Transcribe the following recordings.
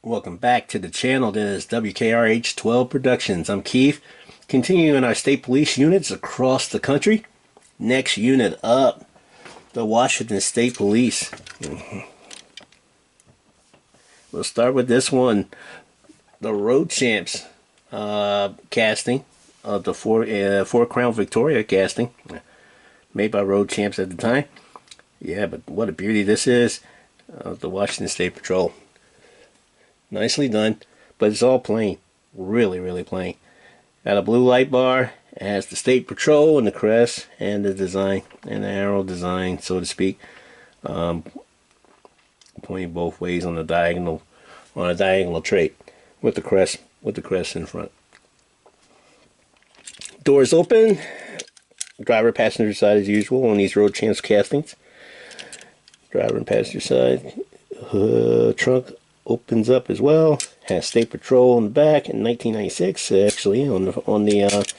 Welcome back to the channel. This is W.K.R.H 12 Productions. I'm Keith. Continuing our state police units across the country. Next unit up, the Washington State Police. We'll start with this one, the Road Champs casting of the four Crown Victoria casting, made by Road Champs at the time. Yeah, but what a beauty this is. The Washington State Patrol. Nicely done, but it's all plain. Really plain. Got a blue light bar. It has the State Patrol and the crest and the design and the arrow design, so to speak, pointing both ways on a diagonal trait with the crest in front. Doors open. Driver passenger side as usual on these Road Champs castings. Driver and passenger side. Trunk opens up as well. Has State Patrol in the back in 1996, actually, on the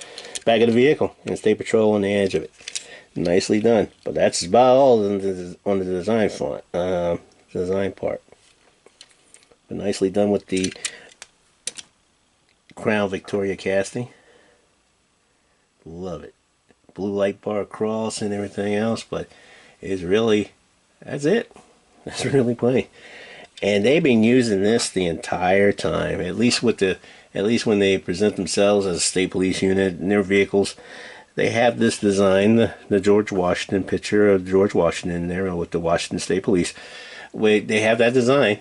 back of the vehicle, and State Patrol on the edge of it. Nicely done. But that's about all on the design font, design part. But nicely done with the Crown Victoria casting. Love it. Blue light bar across and everything else, but it's really, that's it. That's really plain. And they've been using this the entire time, at least when they present themselves as a state police unit in their vehicles. They have this design, the George Washington picture of George Washington there with the Washington State Police. They have that design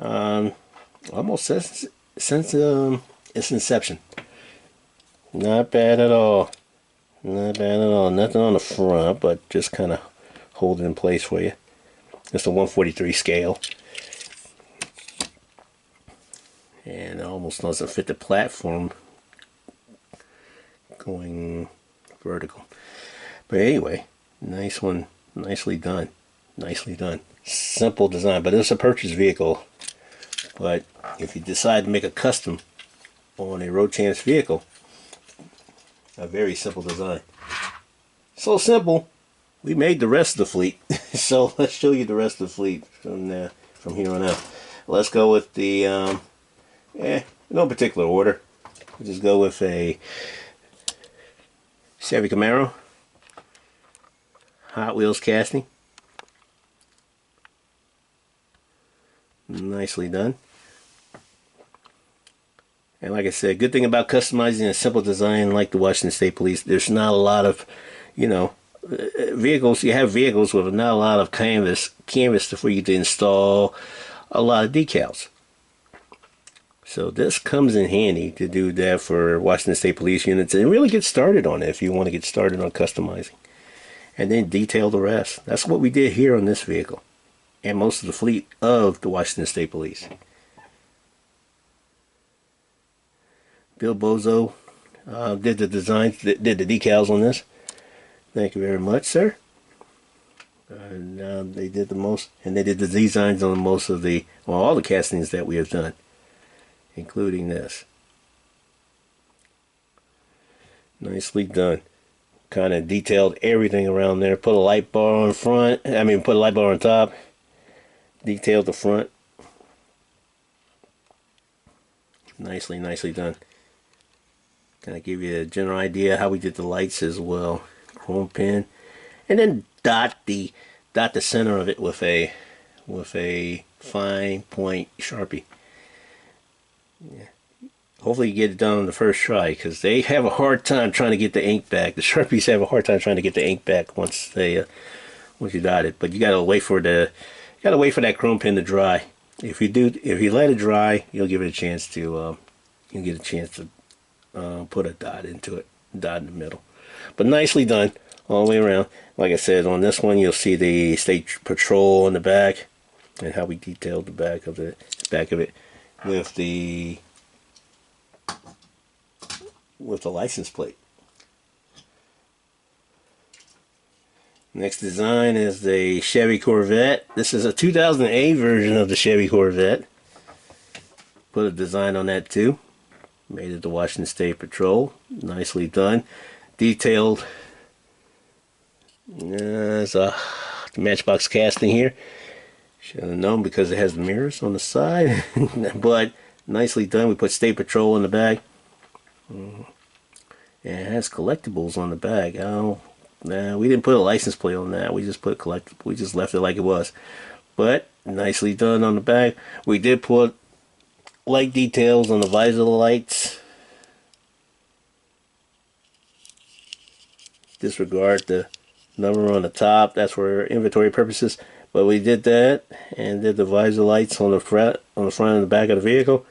almost since its inception. Not bad at all. Not bad at all. Nothing on the front, but just kind of hold it in place for you. It's a 143 scale. And it almost doesn't fit the platform going vertical. But anyway, nice one. Nicely done. Nicely done. Simple design, but it's a purchase vehicle. But if you decide to make a custom on a Road Champs vehicle, a very simple design. So simple, we made the rest of the fleet. So let's show you the rest of the fleet from here on out. Let's go with the no particular order. We'll just go with a Chevy Camaro Hot Wheels casting. Nicely done. And like I said, good thing about customizing a simple design like the Washington State Police, there's not a lot of, vehicles. You have vehicles with not a lot of canvas for you to install a lot of decals. So this comes in handy to do that for Washington State Police units and really get started on it if you want to get started on customizing. And then detail the rest. That's what we did here on this vehicle and most of the fleet of the Washington State Police. Bill Bozo did the designs, did the decals on this. Thank you very much, sir. They did the most, and they did the designs on most of all the castings that we have done, including this. Nicely done. Kind of detailed everything around there. Put a light bar on front. Put a light bar on top. Detailed the front. Nicely done. Kind of give you a general idea how we did the lights as well. Chrome pin, and then dot the center of it with a fine point Sharpie. Yeah. Hopefully you get it done on the first try, because they have a hard time trying to get the ink back. The Sharpies have a hard time trying to get the ink back once you dot it. But you gotta wait for that chrome pin to dry. If you let it dry, you'll give it a chance to put a dot into it, dot in the middle. But nicely done all the way around. Like I said, on this one you'll see the State Patrol on the back and how we detailed the back of it with the license plate. Next design is the Chevy Corvette. This is a 2008 version of the Chevy Corvette. Put a design on that too. Made it the Washington State Patrol. Nicely done. Detailed. There's a matchbox casting here. Should have known because it has the mirrors on the side. But nicely done. We put State Patrol in the bag. And it has collectibles on the bag. Oh, nah, we didn't put a license plate on that. We just put collectible. We just left it like it was. But nicely done on the bag. We did put light details on the visor lights. Disregard the number on the top. That's for inventory purposes. But we did that and did the visor lights on the front and the back of the vehicle.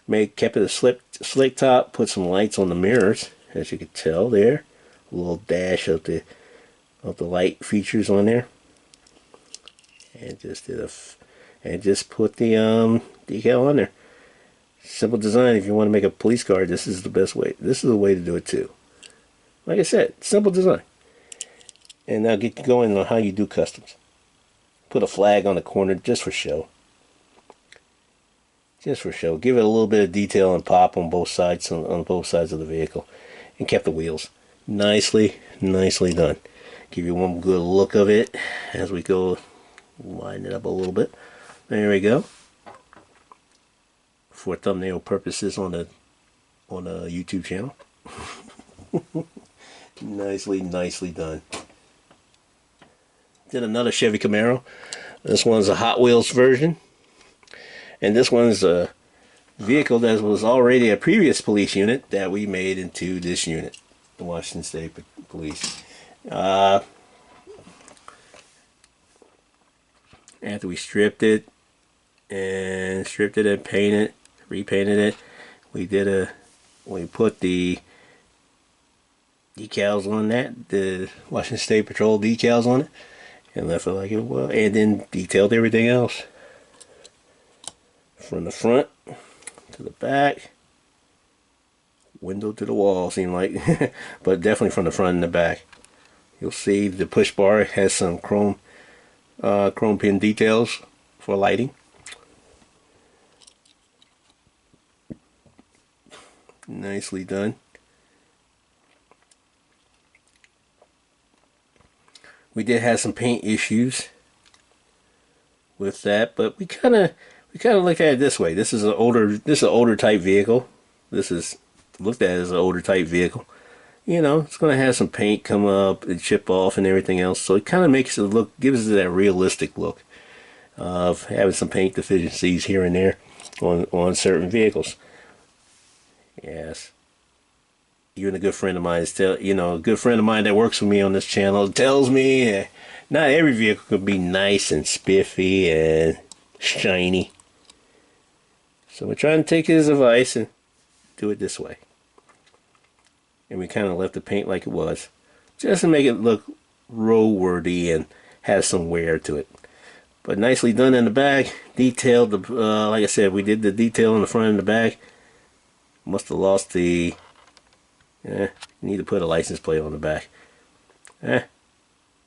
Kept it a slick top. Put some lights on the mirrors, as you can tell there. A little dash of the light features on there. And just put the decal on there. Simple design. If you want to make a police car, this is the best way. This is the way to do it too. Like I said, simple design. And now get going on how you do customs. Put a flag on the corner just for show. Just for show. Give it a little bit of detail and pop on both sides on both sides of the vehicle. And kept the wheels. Nicely done. Give you one good look of it as we go. Line it up a little bit. There we go. For thumbnail purposes on the YouTube channel. Nicely done. Did another Chevy Camaro. This one's a Hot Wheels version. And this one's a vehicle that was already a previous police unit that we made into this unit. The Washington State Police. After we stripped it and painted, repainted it, we put the decals on that, the Washington State Patrol decals on it, and left it like it was, and then detailed everything else from the front to the back, window to the wall, seemed like. But definitely from the front and the back. You'll see the push bar has some chrome pin details for lighting. Nicely done. We did have some paint issues with that, but we kind of looked at it this way. This is an older type vehicle. This is looked at as an older type vehicle. You know, it's going to have some paint come up and chip off and everything else. So it kind of makes it look, gives it that realistic look of having some paint deficiencies here and there on certain vehicles. Yes. Even a good friend of mine a good friend of mine that works with me on this channel tells me not every vehicle could be nice and spiffy and shiny. So we're trying to take his advice and do it this way. And we kind of left the paint like it was, just to make it look roadworthy and have some wear to it. But nicely done in the back. Detailed, like I said, we did the detail in the front and the back. Must have lost the... need to put a license plate on the back.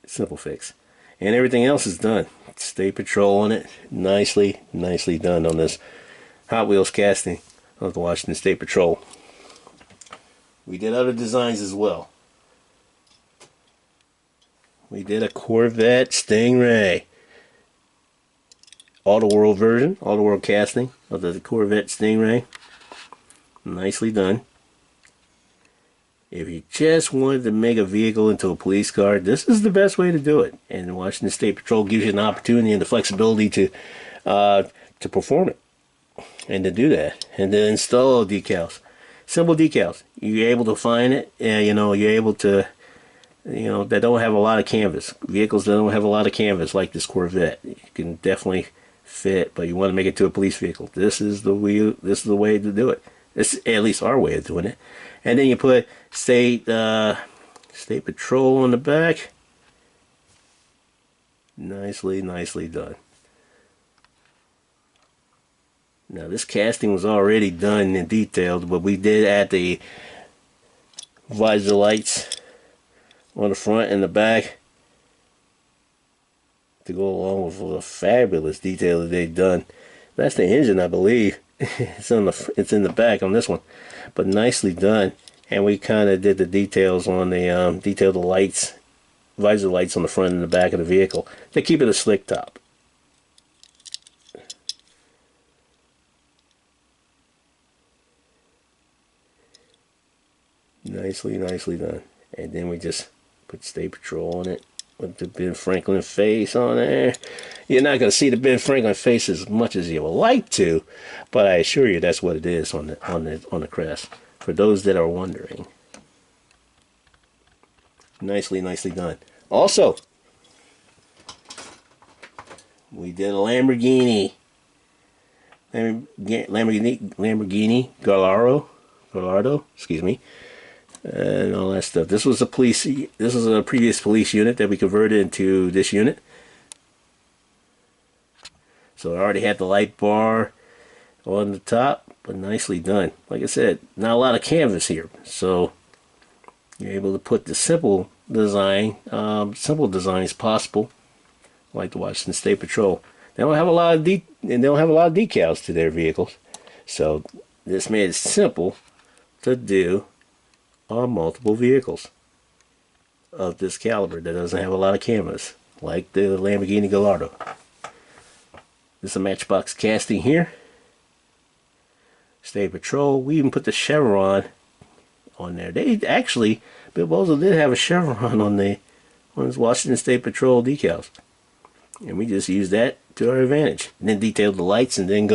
Simple fix. And everything else is done. State Patrol on it. Nicely done on this Hot Wheels casting of the Washington State Patrol. We did other designs as well. We did a Corvette Stingray. Auto World version. Auto World casting of the Corvette Stingray. Nicely done. If you just wanted to make a vehicle into a police car, this is the best way to do it. And Washington State Patrol gives you an opportunity and the flexibility to perform it. And to do that. And to install decals. Simple decals. You're able to find it, and you're able to, that don't have a lot of canvas. Vehicles that don't have a lot of canvas, like this Corvette, you can definitely fit, but you want to make it to a police vehicle. This is the way to do it. This is at least our way of doing it. And then you put State Patrol on the back. Nicely done. Now this casting was already done and detailed, but we did add the visor lights on the front and the back to go along with the fabulous detail that they've done. That's the engine, I believe. It's in the back on this one, but nicely done. And we kind of did the details on the detailed the lights, visor lights on the front and the back of the vehicle to keep it a slick top. Nicely done. And then we just put State Patrol on it with the Ben Franklin face on there. You're not going to see the Ben Franklin face as much as you would like to, but I assure you that's what it is on the crest. For those that are wondering. Nicely done. Also, we did a Lamborghini Gallardo, excuse me, and all that stuff. This was a previous police unit that we converted into this unit. So I already had the light bar on the top, but nicely done. Like I said, not a lot of canvas here, so you're able to put the simple designs possible, like the Washington State Patrol. They don't have a lot of decals to their vehicles, so this made it simple to do on multiple vehicles of this caliber that doesn't have a lot of canvas, like the Lamborghini Gallardo. This is a matchbox casting here. State Patrol. We even put the chevron on there. They actually, Bill Bozo did have a chevron on his Washington State Patrol decals, and we just used that to our advantage. And then detailed the lights, and then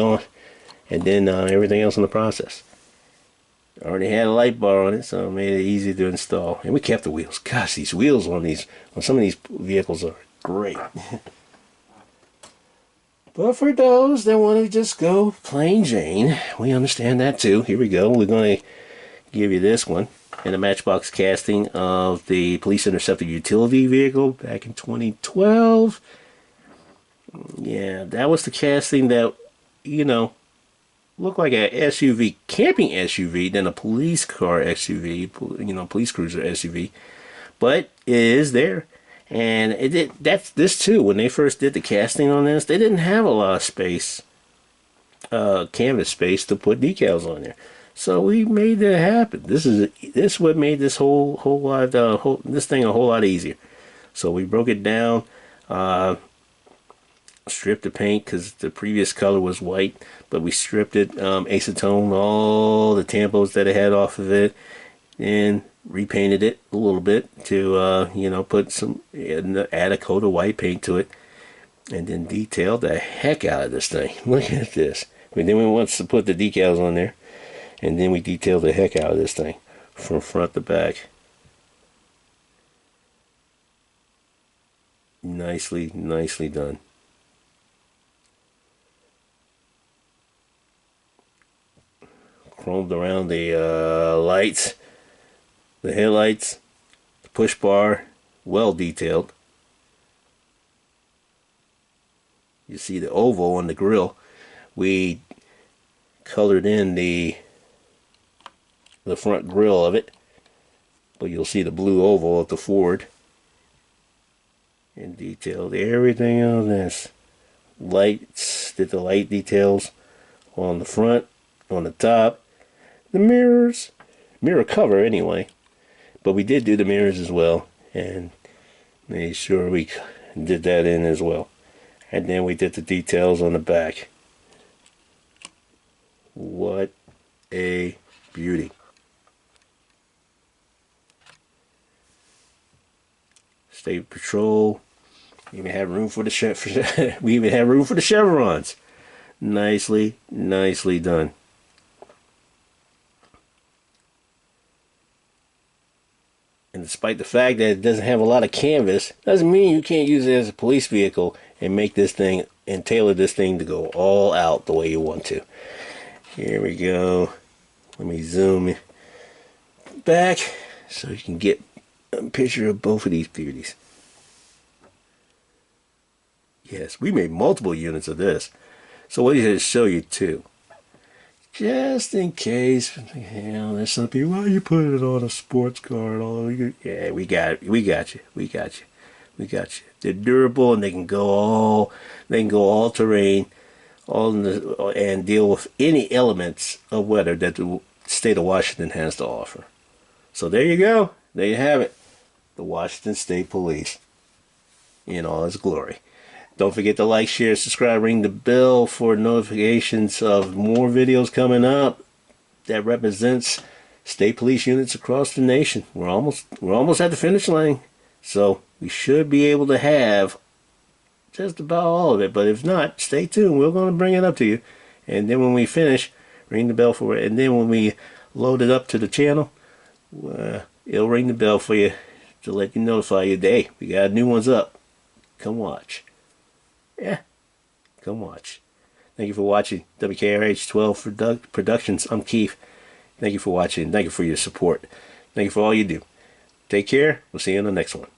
everything else in the process. Already had a light bar on it, so it made it easy to install. And we kept the wheels. Gosh, these wheels on some of these vehicles are great. But for those that want to just go plain Jane, we understand that too. Here we go. We're going to give you this one in a matchbox casting of the Police Interceptor utility vehicle back in 2012. Yeah, that was the casting that, looked like a SUV, camping SUV, than a police car SUV, police cruiser SUV. But it is there. And that's this too. When they first did the casting on this, they didn't have a lot of space, canvas space to put decals on there. So we made that happen. This what made this thing a whole lot easier. So we broke it down, stripped the paint because the previous color was white, but we stripped it, acetone all the tampos that it had off of it, and repainted it a little bit to add a coat of white paint to it, and then detailed the heck out of this thing. Look at this. Then we want to put the decals on there, and then we detailed the heck out of this thing from front to back. Nicely done. Chromed around the lights, the headlights, the push bar, well detailed. You see the oval on the grill. We colored in the front grill of it, but you'll see the blue oval of the Ford. And detailed everything on this. Lights, did the light details on the front, on the top. The mirror cover anyway, but we did do the mirrors as well, and made sure we did that in as well. And then we did the details on the back. What a beauty. State Patrol. We even have room for the chevrons. Nicely done. And despite the fact that it doesn't have a lot of canvas, doesn't mean you can't use it as a police vehicle and make this thing and tailor this thing to go all out the way you want to. Here we go. Let me zoom back so you can get a picture of both of these beauties. Yes, we made multiple units of this. So what did I show you too? Just in case, there's some people, why you put it on a sports car and all that? Yeah, we got you. They're durable and they can go all terrain, and deal with any elements of weather that the state of Washington has to offer. So there you go. There you have it. The Washington State Police in all its glory. Don't forget to like, share, subscribe, ring the bell for notifications of more videos coming up that represents state police units across the nation. We're almost at the finish line. So we should be able to have just about all of it. But if not, stay tuned. We're going to bring it up to you. And then when we finish, ring the bell for it. And then when we load it up to the channel, it'll ring the bell for you to let you notify you, hey, we got new ones up. Come watch. Yeah, come watch. Thank you for watching W.K.R.H 12 Productions. I'm Keith. Thank you for watching. Thank you for your support. Thank you for all you do. Take care. We'll see you in the next one.